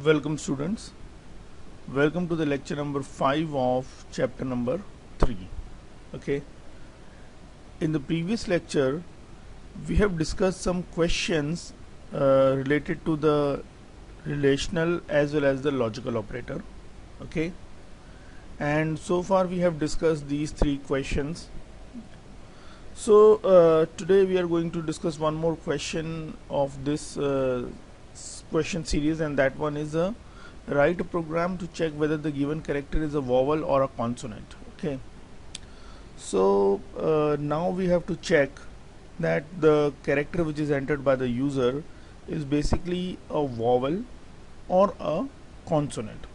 Welcome students, welcome to the lecture number 5 of chapter number 3. Okay, in the previous lecture we have discussed some questions related to the relational as well as the logical operator. Okay, and so far we have discussed these 3 questions. So today we are going to discuss one more question of this question series, and that one is write a program to check whether the given character is a vowel or a consonant. Okay, so now we have to check that the character which is entered by the user is basically a vowel or a consonant.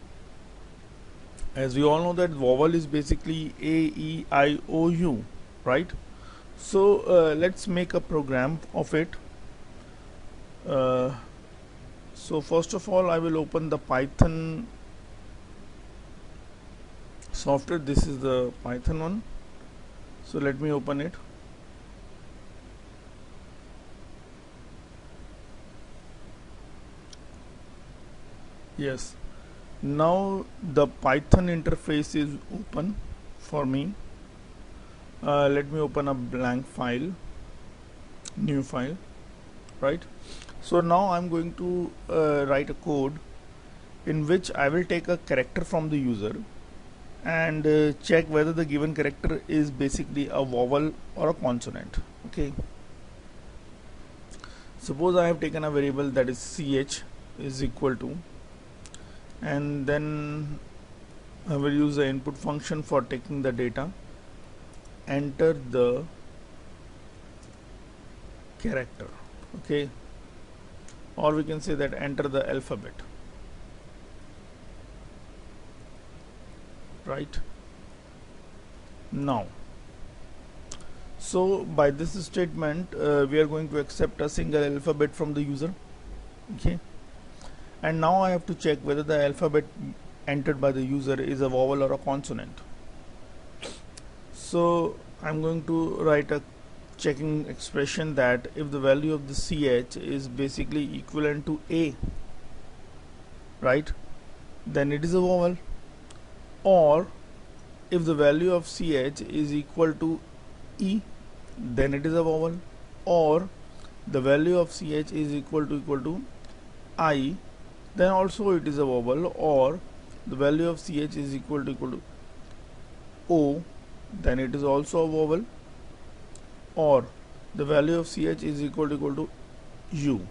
As we all know that vowel is basically A, E, I, O, U, right? So let's make a program of it. So first of all I will open the Python software. This is the Python one, so let me open it. Yes, now the Python interface is open for me. Let me open a blank file, new file, right? So now I'm going to write a code in which I will take a character from the user and check whether the given character is basically a vowel or a consonant. Okay, suppose I have taken a variable that is ch is equal to, and then I will use the input function for taking the data, enter the character. Okay, or we can say that enter the alphabet, right? Now, so by this statement we are going to accept a single alphabet from the user. Okay, and now I have to check whether the alphabet entered by the user is a vowel or a consonant. So I'm going to write a checking expression that if the value of the ch is basically equivalent to A, right, then it is a vowel, or if the value of ch is equal to E, then it is a vowel, or the value of ch is equal to I, then also it is a vowel, or the value of ch is equal to O, then it is also a vowel, or the value of ch is equal to U,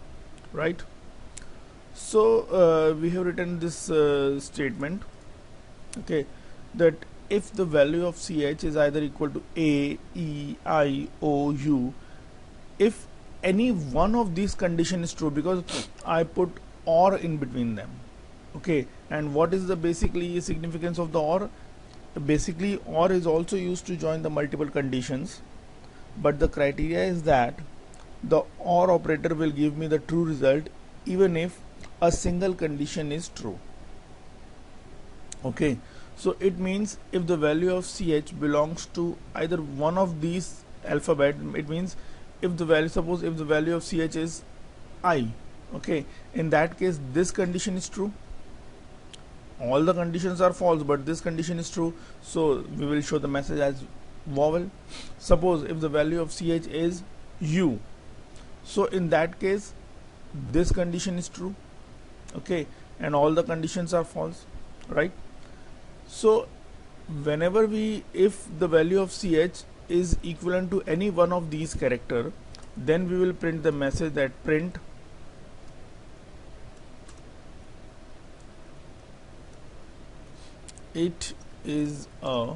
right? So we have written this statement, okay, that if the value of ch is either equal to A, E, I, O, U, if any one of these condition is true, because I put or in between them. Okay, and what is the basically significance of the or? Basically or is also used to join the multiple conditions, but the criteria is that the or operator will give me the true result even if a single condition is true. Okay, so it means if the value of ch belongs to either one of these alphabet, it means if the value, suppose if the value of ch is I, okay, in that case this condition is true. All the conditions are false, but this condition is true, so we will show the message as vowel. Suppose if the value of ch is U, so in that case this condition is true, okay, and all the conditions are false, right? So whenever if the value of ch is equivalent to any one of these character, then we will print the message that print it is a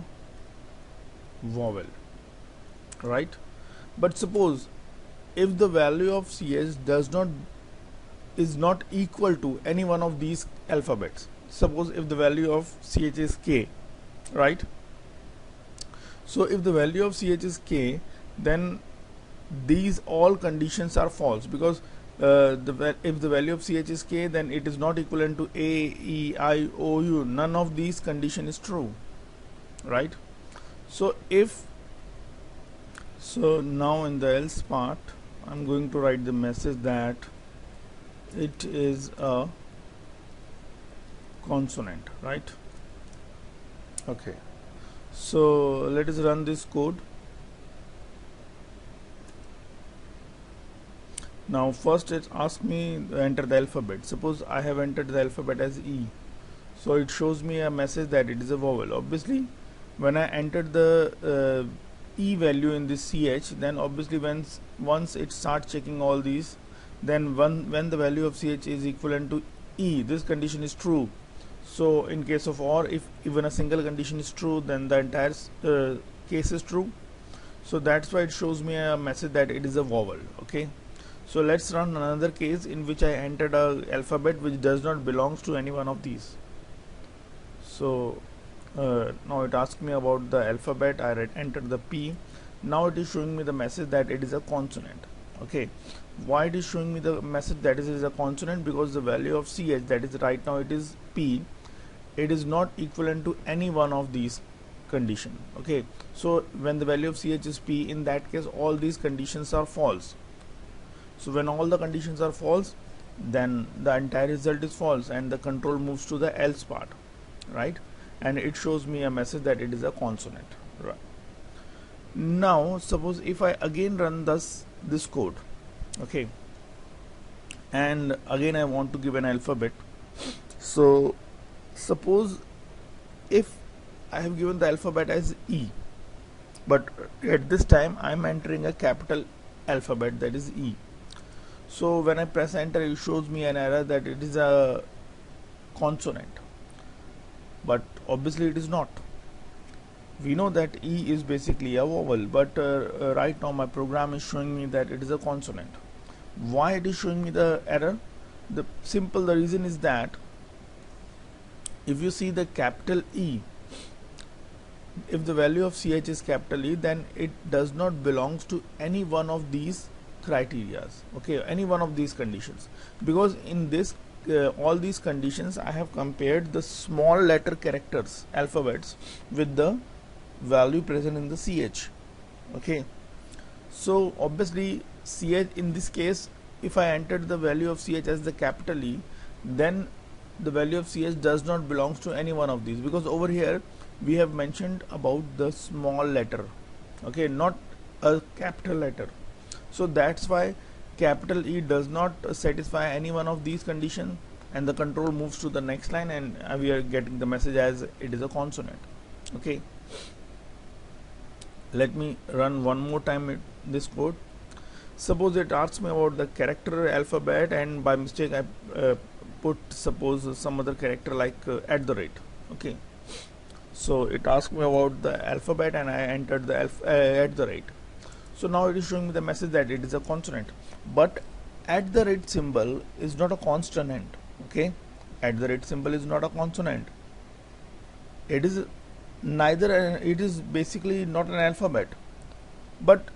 vowel, right? But suppose if the value of ch is not equal to any one of these alphabets, suppose if the value of ch is k, right? So if the value of ch is k, then these all conditions are false, because if the value of ch is k, then it is not equivalent to A, E, I, O, U. None of these condition is true, right? So now in the else part I'm going to write the message that it is a consonant, right? Okay, so let us run this code. Now first it asks me to enter the alphabet. Suppose I have entered the alphabet as E, so it shows me a message that it is a vowel. Obviously when I entered the E value in this CH, then obviously once it starts checking all these, then when the value of CH is equivalent to E, this condition is true. So in case of OR, if even a single condition is true, then the entire case is true. So that's why it shows me a message that it is a vowel. Okay, so let's run another case in which I entered a alphabet which does not belongs to any one of these. So now it asks me about the alphabet. I entered the P. Now it is showing me the message that it is a consonant. Okay, why it is showing me the message that it is a consonant? Because the value of CH, that is right now it is P, it is not equivalent to any one of these condition. Okay, so when the value of CH is P, in that case all these conditions are false. So when all the conditions are false, then the entire result is false and the control moves to the else part, right? And it shows me a message that it is a consonant, right? Now suppose if I again run this code, okay, and again I want to give an alphabet. So suppose if I have given the alphabet as E, but at this time I am entering a capital alphabet, that is E. So when I press enter, it shows me an error that it is a consonant, but obviously it is not. We know that E is basically a vowel, but right now my program is showing me that it is a consonant. Why it is showing me the error? The reason is that if you see the capital E, if the value of CH is capital E, then it does not belongs to any one of these criterias, okay, any one of these conditions, because in this all these conditions I have compared the small letter characters alphabets with the value present in the CH. Okay, so obviously CH in this case, if I entered the value of CH as the capital E, then the value of CH does not belongs to any one of these, because over here we have mentioned about the small letter, okay, not a capital letter. So that's why capital E does not satisfy any one of these conditions, and the control moves to the next line, and we are getting the message as it is a consonant. Okay, let me run one more time this code. Suppose it asks me about the character alphabet, and by mistake I put suppose some other character like @ okay, so it asks me about the alphabet and I entered the @. So now it is showing me the message that it is a consonant, but @ symbol is not a consonant. Okay, @ symbol is not a consonant. It is neither it is basically not an alphabet. But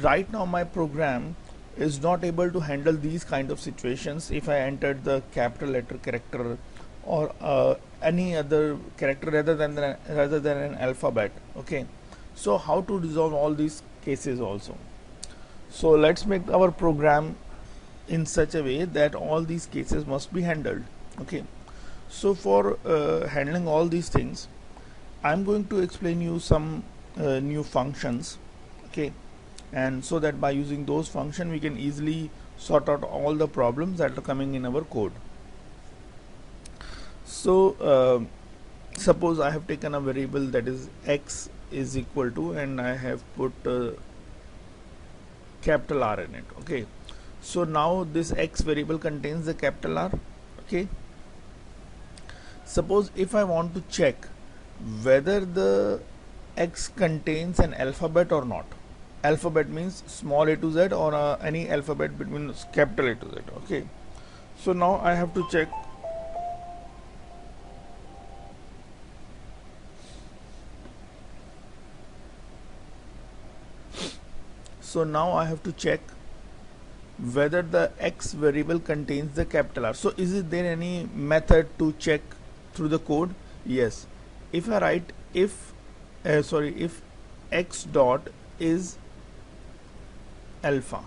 right now my program is not able to handle these kind of situations if I entered the capital letter character or any other character rather than an alphabet. Okay, so how to resolve all these cases also? So let's make our program in such a way that all these cases must be handled. Okay, so for handling all these things, I'm going to explain you some new functions. Okay, and so that by using those functions we can easily sort out all the problems that are coming in our code. So suppose I have taken a variable that is x is equal to, and I have put capital R in it. Okay, so now this x variable contains the capital R. Okay, suppose if I want to check whether the x contains an alphabet or not. Alphabet means small a to z, or any alphabet between capital A to Z. Okay, so now I have to check. So now I have to check whether the x variable contains the capital R. So is there any method to check through the code? Yes. If I write if x dot is alpha,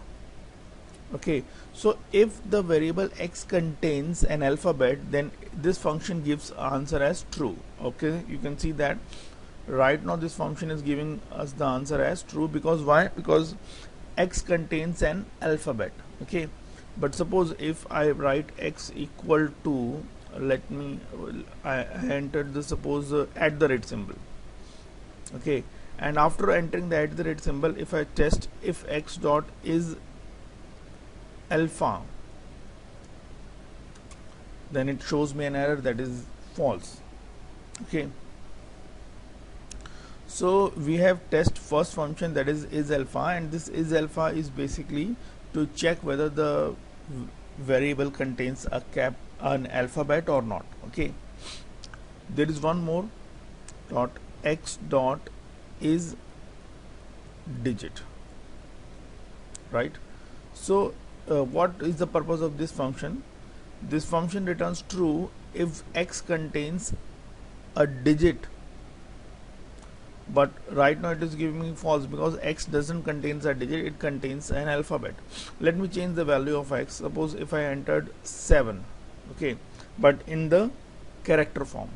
Okay, so if the variable x contains an alphabet, then this function gives answer as true. Okay, you can see that right now this function is giving us the answer as true, because why? Because x contains an alphabet. Okay, but suppose if I write x equal to, let me, I entered the, suppose, at the rate symbol. Okay, and after entering the at the rate symbol, if I test if x dot is alpha, then it shows me an error that is false. Okay, so we have test first function, that is alpha, and this is alpha is basically to check whether the variable contains an alphabet or not. Okay, there is one more, dot x dot is digit, right? So what is the purpose of this function? This function returns true if x contains a digit, but right now it is giving me false because x doesn't contains a digit, it contains an alphabet. Let me change the value of x. Suppose if I entered 7, okay, but in the character form,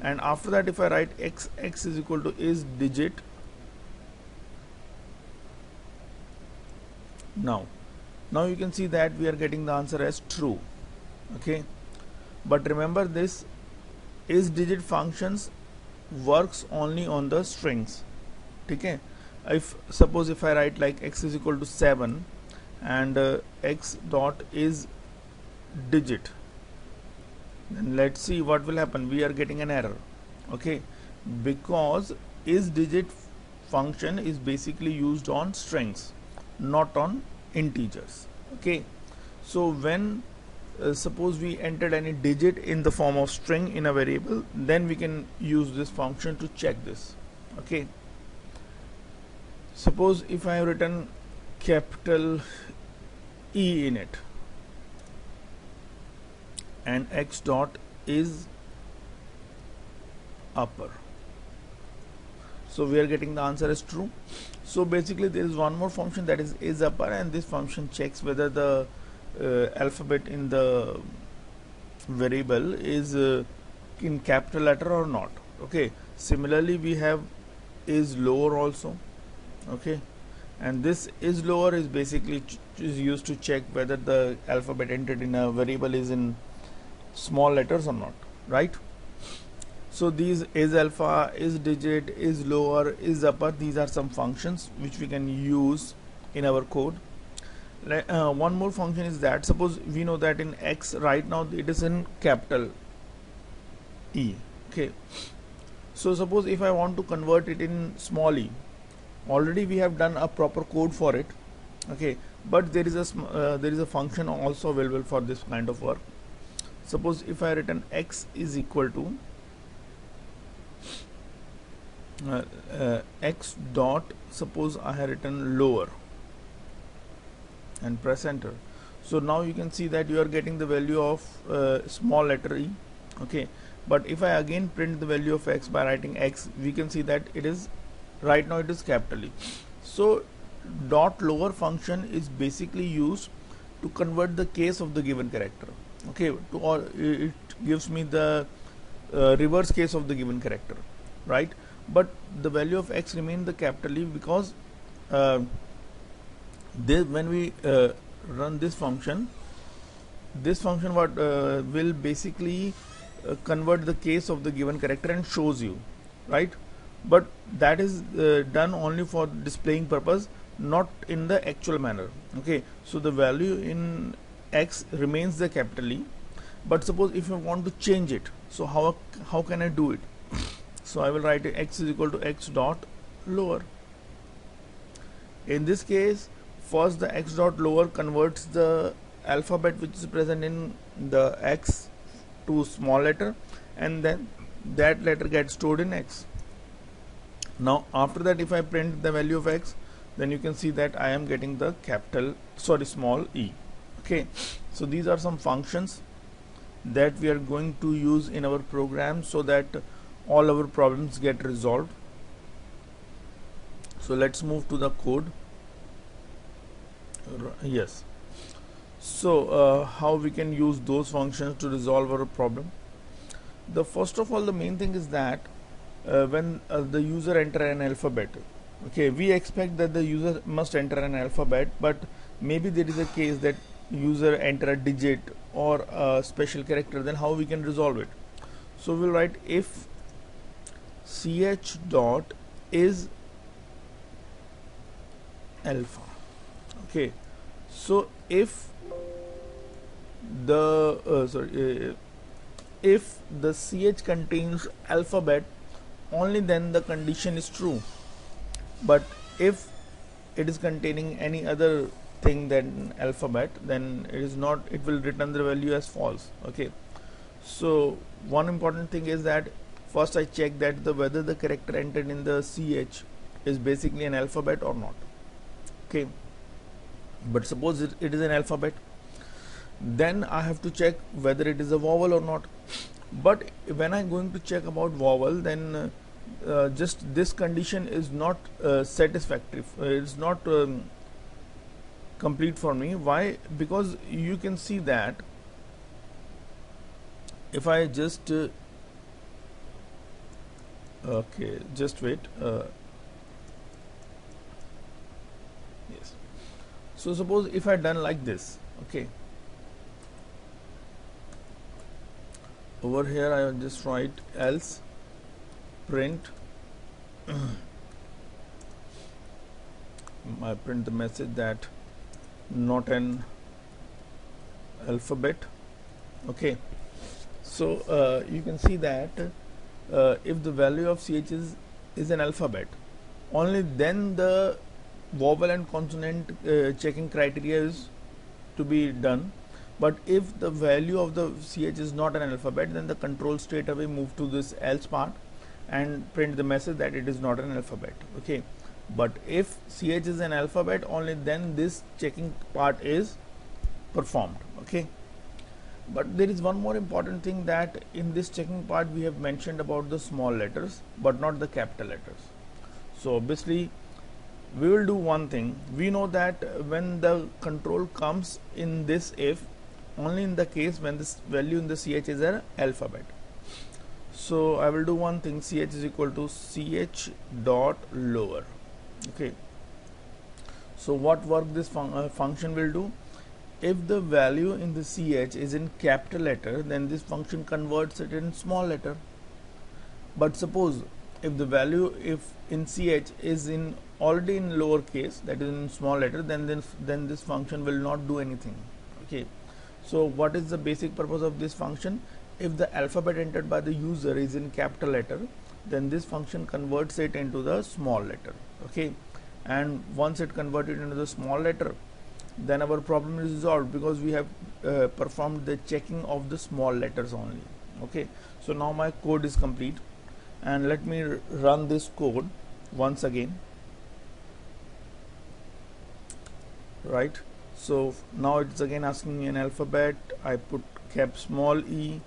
and after that if I write x is equal to is digit, now you can see that we are getting the answer as true. Okay, but remember, this is digit functions works only on the strings. Okay, if suppose if I write like x is equal to 7 and x dot is digit, then let's see what will happen. We are getting an error. Okay, because is digit function is basically used on strings, not on integers. Okay, so when suppose we entered any digit in the form of string in a variable, then we can use this function to check this. Okay, suppose if I have written capital E in it and x dot is upper, so we are getting the answer as true. So basically there is one more function, that is upper, and this function checks whether the alphabet in the variable is in capital letter or not. Okay, similarly we have is lower also. Okay, and this is lower is basically is used to check whether the alphabet entered in a variable is in small letters or not, right? So these is alpha, is digit, is lower, is upper, these are some functions which we can use in our code. One more function is that suppose we know that in x right now it is in capital E. Okay, so suppose if I want to convert it in small e, already we have done a proper code for it. Okay, but there is a function also available for this kind of work. Suppose if I written x is equal to x dot, suppose I have written lower and press enter. So now you can see that you are getting the value of small letter e. Okay, but if I again print the value of x by writing x, we can see that it is right now it is capital E. So dot lower function is basically used to convert the case of the given character. Okay, it gives me the reverse case of the given character, right? But the value of x remain the capital E because when we run this function what will basically convert the case of the given character and shows you, right? But that is done only for displaying purpose, not in the actual manner. Okay, so the value in x remains the capital E, but suppose if I want to change it, so how can I do it? So I will write x is equal to x dot lower. In this case, first the x dot lower converts the alphabet which is present in the x to small letter, and then that letter gets stored in x. Now after that if I print the value of x, then you can see that I am getting the small e. Okay, so these are some functions that we are going to use in our program so that all our problems get resolved. So let's move to the code. Yes, So how we can use those functions to resolve our problem? The first of all, the main thing is that when the user enter an alphabet, okay, we expect that the user must enter an alphabet, but maybe there is a case that user enter a digit or a special character. Then how we can resolve it? So we'll write if ch dot is alpha. Okay, so if the if the ch contains alphabet, only then the condition is true. But if it is containing any other thing than alphabet, then it is not, it will return the value as false. Okay, so one important thing is that first I check that whether the character entered in the ch is basically an alphabet or not. Okay, but suppose it is an alphabet, then I have to check whether it is a vowel or not. But when I'm going to check about vowel, then just this condition is not satisfactory. It's not complete for me. Why? Because you can see that if I just okay, just wait. Yes. So suppose if I done like this, okay. Over here I will just write else print I print the message that not an alphabet. Okay, so you can see that if the value of ch is an alphabet, only then the vowel and consonant checking criteria is to be done. But if the value of the ch is not an alphabet, then the control straight away move to this else part and print the message that it is not an alphabet. Okay, but if ch is an alphabet, only then this checking part is performed. Okay, but there is one more important thing, that in this checking part we have mentioned about the small letters but not the capital letters. So obviously we will do one thing. We know that when the control comes in this if, only in the case when this value in the ch is an alphabet. So I will do one thing, ch is equal to ch dot lower. Okay, so what work this function will do? If the value in the ch is in capital letter, then this function converts it in small letter. But suppose if the value if in ch is in already in lower case, that is in small letter, then this function will not do anything. Okay, so what is the basic purpose of this function? If the alphabet entered by the user is in capital letter, then this function converts it into the small letter. Okay, and once it converted into the small letter, then our problem is resolved, because we have performed the checking of the small letters only. Okay, so now my code is complete, and let me run this code once again. Right, so now it's again asking me an alphabet. I put cap small e,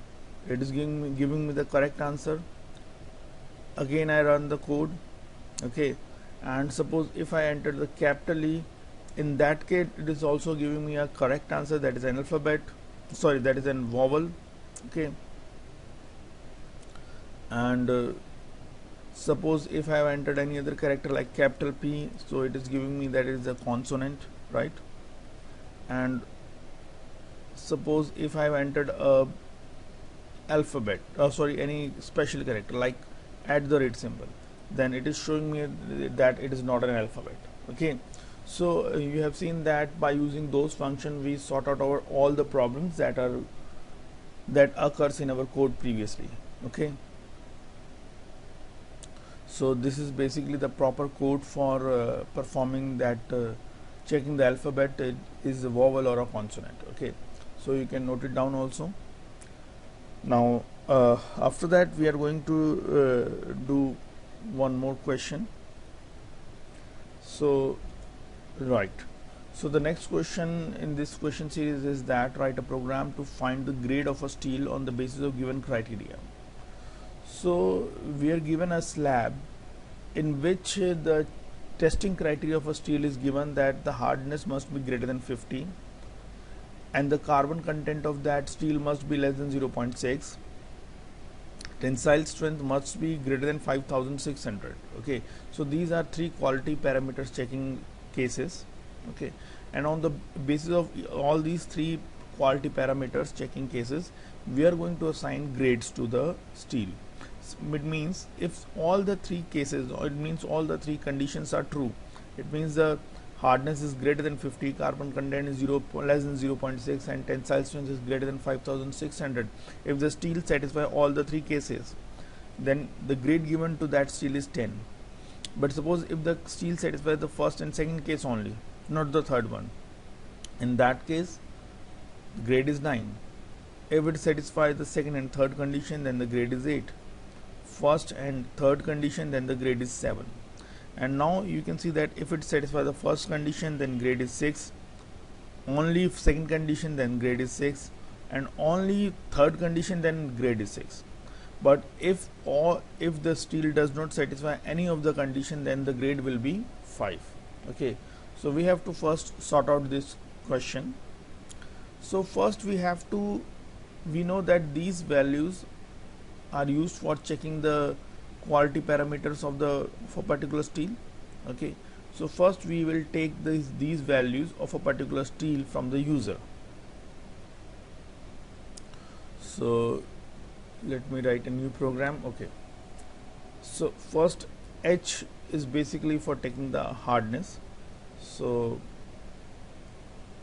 it is giving me the correct answer. Again I run the code. Okay, and suppose if I enter the capital E, in that case it is also giving me a correct answer, that is an alphabet, sorry, that is an vowel. Okay, and suppose if I have entered any other character like capital P, so it is giving me that it is a consonant, right? And suppose if I have entered a alphabet, any special character like @ symbol, then it is showing me that it is not an alphabet. Okay, so you have seen that by using those functions we sort out all the problems that occurs in our code previously. Okay, so this is basically the proper code for performing that checking the alphabet is a vowel or a consonant. Okay, so you can note it down also. Now after that we are going to do one more question. So right, so the next question in this question series is that write a program to find the grade of a steel on the basis of given criteria. So we are given a slab in which the testing criteria of a steel is given that the hardness must be greater than 50, and the carbon content of that steel must be less than 0.6. Tensile strength must be greater than 5600. Okay, so these are three quality parameters checking cases. Okay, and on the basis of all these three quality parameters checking cases, we are going to assign grades to the steel. It means if all the three cases, or it means all the three conditions are true, it means the hardness is greater than 50, carbon content is less than 0.6, and tensile strength is greater than 5600. If the steel satisfy all the three cases, then the grade given to that steel is 10. But suppose if the steel satisfies the first and second case only, not the third one, in that case the grade is 9. If it satisfies the second and third condition, then the grade is 8. First and third condition, then the grade is 7. And now you can see that if it satisfies the first condition, then grade is 6. Only if second condition, then grade is 6, and only third condition, then grade is 6. But if the steel does not satisfy any of the condition, then the grade will be 5. Okay, so we have to first sort out this question. So first we know that these values are used for checking the quality parameters of for particular steel. Okay, so first we will take these values of a particular steel from the user. So let me write a new program. Okay, so first H is basically for taking the hardness, so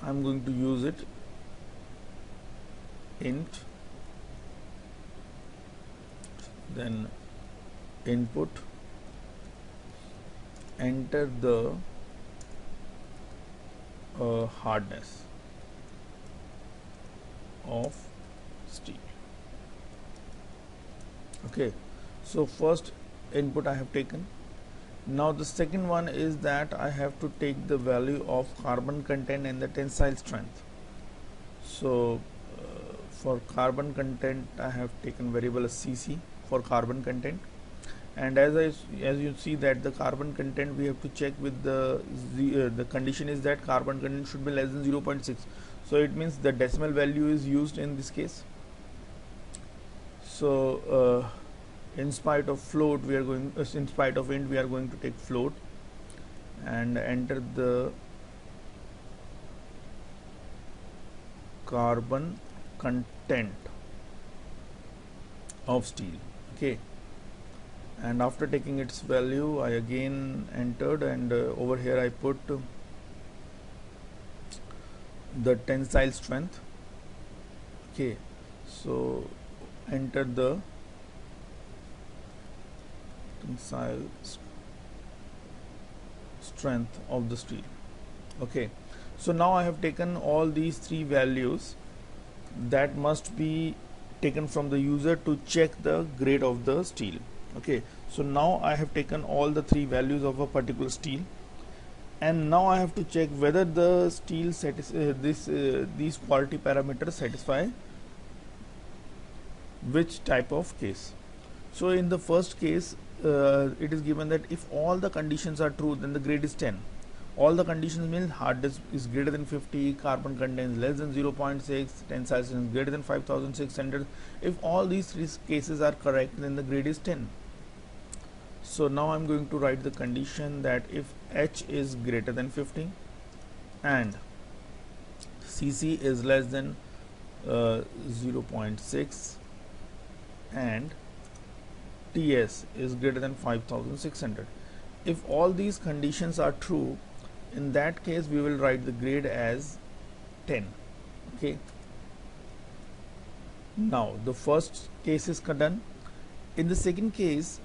I'm going to use it int, then input, enter the hardness of steel. Okay, so first input I have taken. Now the second one is that I have to take the value of carbon content and the tensile strength. So for carbon content I have taken variable as Cc for carbon content, and as you see that the carbon content we have to check with the condition is that carbon content should be less than 0.6. so it means the decimal value is used in this case. So in spite of float we are going in spite of int we are going to take float and enter the carbon content of steel. Okay, and after taking its value I again entered, and over here I put the tensile strength. Okay, so enter the tensile strength of the steel. Okay, so now I have taken all these three values that must be taken from the user to check the grade of the steel. Okay, so now I have taken all the three values of a particular steel, and now I have to check whether the steel these quality parameters satisfy which type of case. So in the first case it is given that if all the conditions are true, then the grade is 10. All the conditions means hardness is greater than 50, carbon content is less than 0.6, tensile strength is greater than 5600. If all these three cases are correct, then the grade is 10. So now I'm going to write the condition that if H is greater than 50 and Cc is less than 0.6 and Ts is greater than 5600. If all these conditions are true, in that case we will write the grade as 10. Okay, now the first case is done. In the second case,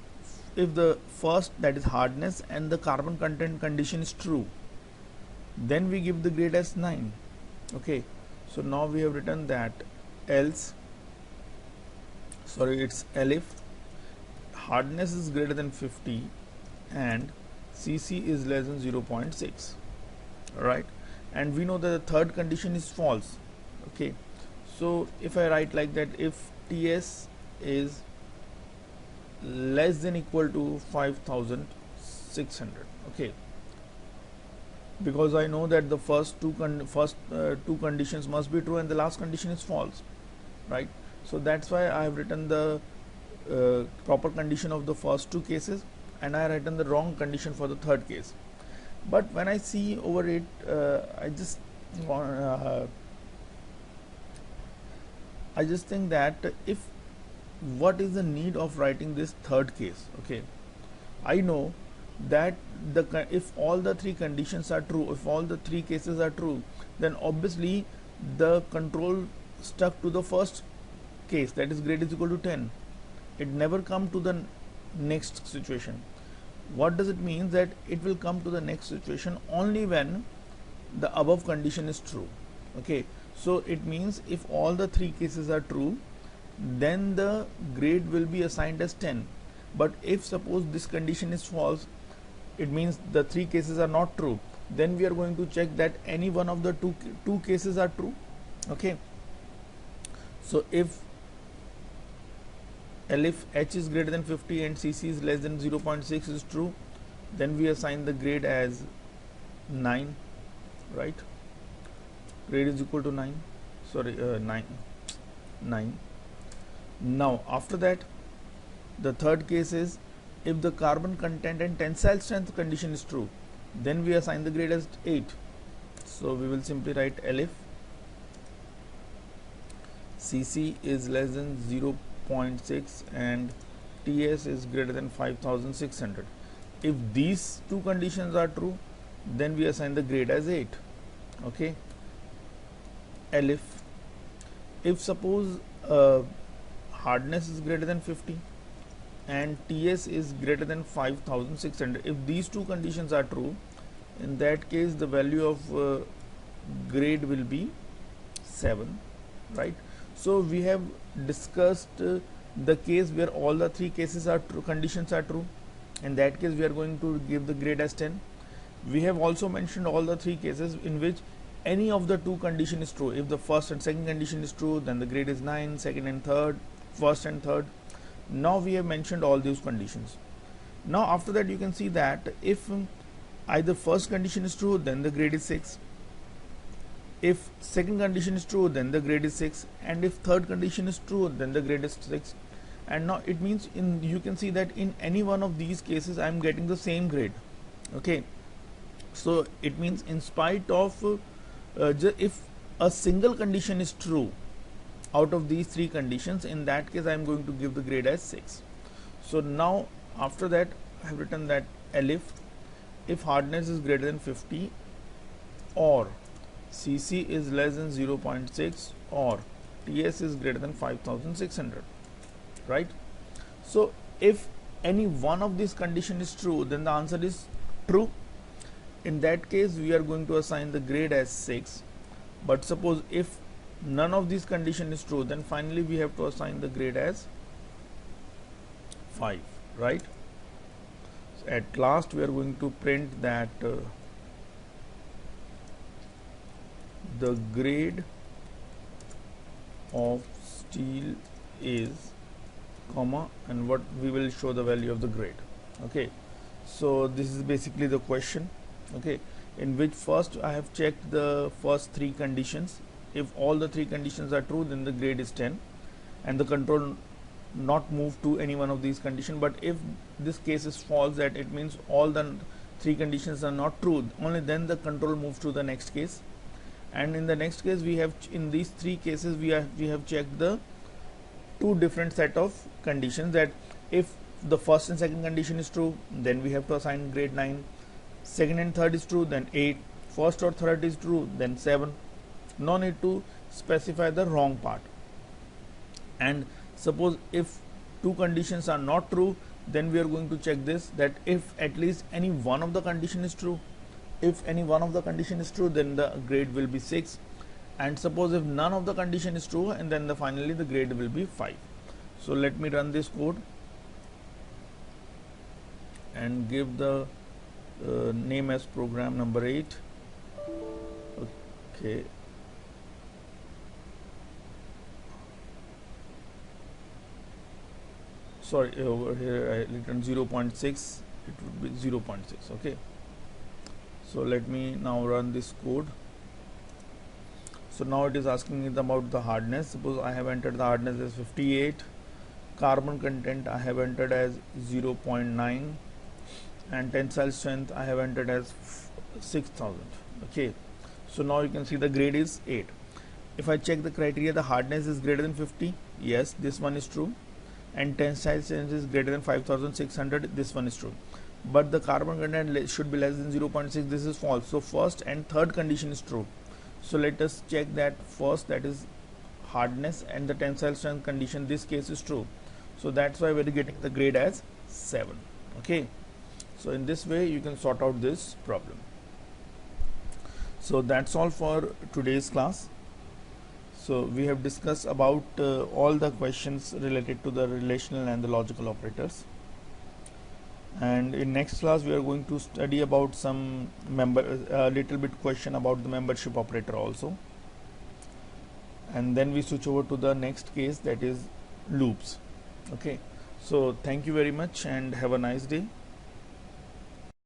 if the first, that is hardness, and the carbon content condition is true, then we give the grade as 9. Okay, so now we have written that else, sorry, it's elif hardness is greater than 50 and Cc is less than 0.6. Alright, and we know that the third condition is false. Okay, so if I write like that, if Ts is less than equal to 5600, okay, because I know that the first two conditions must be true and the last condition is false, right? So that's why I have written the proper condition of the first two cases, and I have written the wrong condition for the third case. But when I see over it, I just think that if what is the need of writing this third case? Okay, I know that if all the three conditions are true, if all the three cases are true, then obviously the control stuck to the first case, that is grade is equal to 10. It never come to the next situation. What does it mean? That it will come to the next situation only when the above condition is true. Okay, so it means if all the three cases are true, then the grade will be assigned as 10. But if suppose this condition is false, it means the three cases are not true, then we are going to check that any one of the two cases are true. Okay, so if h is greater than 50 and cc is less than 0.6 is true, then we assign the grade as 9, right? Grade is equal to 9, sorry, 9. Now after that, the third case is if the carbon content and tensile strength condition is true, then we assign the grade as 8. So we will simply write if cc is less than 0.6 and ts is greater than 5600. If these two conditions are true, then we assign the grade as 8. Okay, if suppose hardness is greater than 50 and ts is greater than 5600, if these two conditions are true, in that case the value of grade will be 7, right? So we have discussed the case where all the three cases are true, conditions are true. In that case we are going to give the grade as 10. We have also mentioned all the three cases in which any of the two condition is true. If the first and second condition is true, then the grade is 9, second and third, first and third. Now we have mentioned all these conditions. Now after that you can see that if either first condition is true, then the grade is 6. If second condition is true, then the grade is 6, and if third condition is true, then the grade is 6. And now it means you can see that in any one of these cases I am getting the same grade. Okay, so it means in spite of if a single condition is true out of these three conditions, in that case I am going to give the grade as 6. So now after that I have written that if hardness is greater than 50 or cc is less than 0.6 or ts is greater than 5600, right? So if any one of these condition is true, then the answer is true. In that case we are going to assign the grade as 6. But suppose if none of these condition is true, then finally we have to assign the grade as 5, right? So at last we are going to print that the grade of steel is comma, and what we will show the value of the grade. Okay, so this is basically the question, okay, in which first I have checked the first three conditions. If all the three conditions are true, then the grade is 10 and the control not move to any one of these conditions. But if this case is false, that it means all the three conditions are not true, only then the control moves to the next case. And in the next case we have, in these three cases we have checked the two different set of conditions, that if the first and second condition is true, then we have to assign grade 9, second and third is true, then 8, first or third is true, then 7. No need to specify the wrong part. And suppose if two conditions are not true, then we are going to check this, that if at least any one of the condition is true. If any one of the condition is true, then the grade will be 6. And suppose if none of the condition is true, and then finally the grade will be 5. So let me run this code and give the name as program number 8. Okay, sorry, over here I written 0.6, it would be 0.6. okay, So let me now run this code. So now it is asking me about the hardness. Suppose I have entered the hardness as 58, carbon content I have entered as 0.9, and tensile strength I have entered as 6000. Okay, so now you can see the grade is 8. If I check the criteria, the hardness is greater than 50, yes, this one is true, and tensile strength is greater than 5600, this one is true, but the carbon content should be less than 0.6, this is false. So first and third condition is true. So let us check that first, that is hardness, and the tensile strength condition, this case is true. So that's why we are getting the grade as 7. Okay, so in this way you can sort out this problem. So that's all for today's class. So we have discussed about all the questions related to the relational and the logical operators, and in next class we are going to study about some little bit question about the membership operator also, and then we switch over to the next case, that is loops. Okay, so thank you very much and have a nice day.